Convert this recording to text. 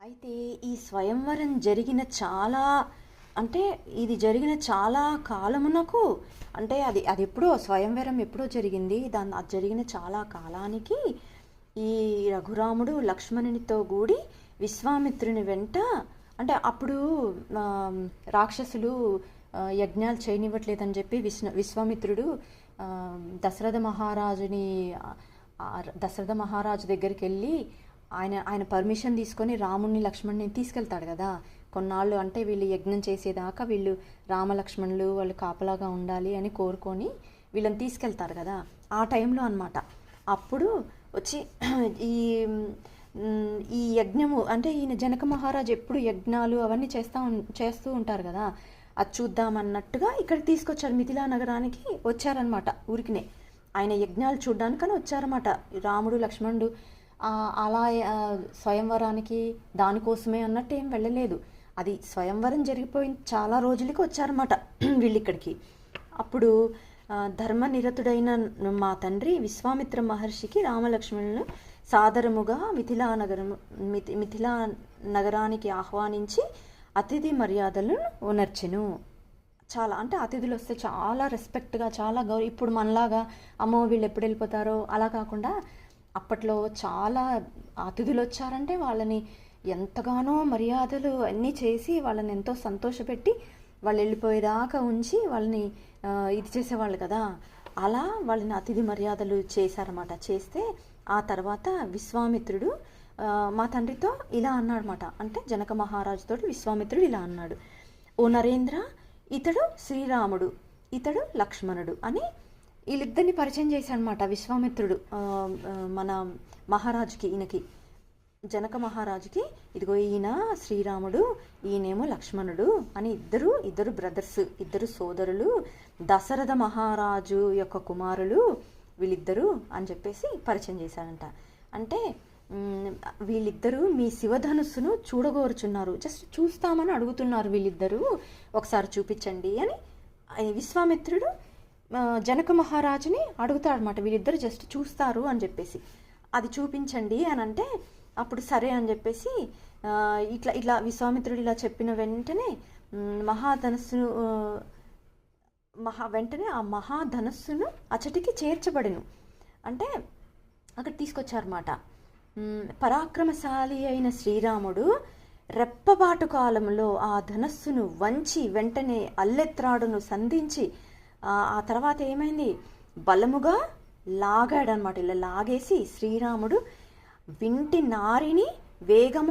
అయితే ఈ స్వయంవరం జరిగిన చాలా అంటే ఇది జరిగిన చాలా కాలమునకు అంటే అది ఎప్పుడో స్వయంవరం ఎప్పుడో జరిగింది. అది జరిగిన చాలా కాలానికి ఈ రఘురాముడు లక్ష్మణునితో కూడి విశ్వామిత్రుని వెంట అంటే అప్పుడు రాక్షసులు యజ్ఞాలు చేయనివ్వట్లేదని చెప్పి విశ్వామిత్రుడు ఆ, దశరథ మహారాజుని దశరథ మహారాజు దగ్గరికి వెళ్ళి ఆయన ఆయన పర్మిషన్ తీసుకొని రాముణ్ణి లక్ష్మణ్ని తీసుకెళ్తాడు కదా. కొన్నాళ్ళు అంటే వీళ్ళు యజ్ఞం చేసేదాకా వీళ్ళు రామలక్ష్మణులు వాళ్ళు కాపలాగా ఉండాలి అని కోరుకొని వీళ్ళని తీసుకెళ్తారు కదా. ఆ టైంలో అన్నమాట అప్పుడు వచ్చి ఈ ఈ యజ్ఞము అంటే ఈయన జనక మహారాజు ఎప్పుడు యజ్ఞాలు అవన్నీ చేస్తూ ఉంటారు కదా. అది చూద్దామన్నట్టుగా ఇక్కడికి తీసుకొచ్చారు, మిథిలా నగరానికి వచ్చారనమాట. ఊరికినే ఆయన యజ్ఞాలు చూడ్డానికని వచ్చారన్నమాట రాముడు లక్ష్మణుడు. అలా స్వయంవరానికి దానికోసమే అన్నట్టు ఏం వెళ్ళలేదు. అది స్వయంవరం జరిగిపోయిన చాలా రోజులకి వచ్చారన్నమాట వీళ్ళు ఇక్కడికి. అప్పుడు ధర్మనిరతుడైన మా తండ్రి విశ్వామిత్ర మహర్షికి రామలక్ష్మణులను సాదరముగా మిథిలా నగరానికి ఆహ్వానించి అతిథి మర్యాదలను ఉనర్చెను. చాలా అంటే అతిథులు వస్తే చాలా రెస్పెక్ట్గా చాలా ఇప్పుడు మనలాగా అమ్మో వీళ్ళు ఎప్పుడు వెళ్ళిపోతారో అలా కాకుండా అప్పట్లో చాలా అతిథులు వచ్చారంటే వాళ్ళని ఎంతగానో మర్యాదలు అన్నీ చేసి వాళ్ళని ఎంతో సంతోషపెట్టి వాళ్ళు వెళ్ళిపోయేదాకా ఉంచి వాళ్ళని ఇది చేసేవాళ్ళు కదా. అలా వాళ్ళని అతిథి మర్యాదలు చేశారన్నమాట. చేస్తే ఆ తర్వాత విశ్వామిత్రుడు మా తండ్రితో ఇలా అన్నాడనమాట. అంటే జనక మహారాజుతో విశ్వామిత్రుడు ఇలా అన్నాడు, ఓ నరేంద్ర, ఇతడు శ్రీరాముడు, ఇతడు లక్ష్మణుడు అని వీళ్ళిద్దరిని పరిచయం చేశాడనమాట విశ్వామిత్రుడు మన మహారాజుకి, ఈయనకి జనక మహారాజుకి. ఇదిగో ఈయన శ్రీరాముడు, ఈయనేమో లక్ష్మణుడు అని ఇద్దరు బ్రదర్స్, ఇద్దరు సోదరులు, దశరథ మహారాజు యొక్క కుమారులు వీళ్ళిద్దరూ అని చెప్పేసి పరిచయం చేశాడంట. అంటే వీళ్ళిద్దరూ మీ శివధనుస్సును చూడగోరుచున్నారు, జస్ట్ చూస్తామని అడుగుతున్నారు వీళ్ళిద్దరూ, ఒకసారి చూపించండి అని విశ్వామిత్రుడు జనక మహారాజుని అడుగుతాడనమాట. వీళ్ళిద్దరు జస్ట్ చూస్తారు అని చెప్పేసి, అది చూపించండి అని అంటే అప్పుడు సరే అని చెప్పేసి ఇట్లా ఇట్లా విశ్వామిత్రుడు ఇలా చెప్పిన వెంటనే మహాధనస్సును వెంటనే ఆ మహాధనస్సును అచటికి చేర్చబడిను. అంటే అక్కడ తీసుకొచ్చారన్నమాట. పరాక్రమశాలి అయిన శ్రీరాముడు రెప్పపాటు కాలంలో ఆ ధనస్సును వంచి వెంటనే అల్లెత్రాడును సంధించి ఆ తర్వాత ఏమైంది, బలముగా లాగాడనమాట. ఇలా లాగేసి శ్రీరాముడు వింటి నారిని వేగము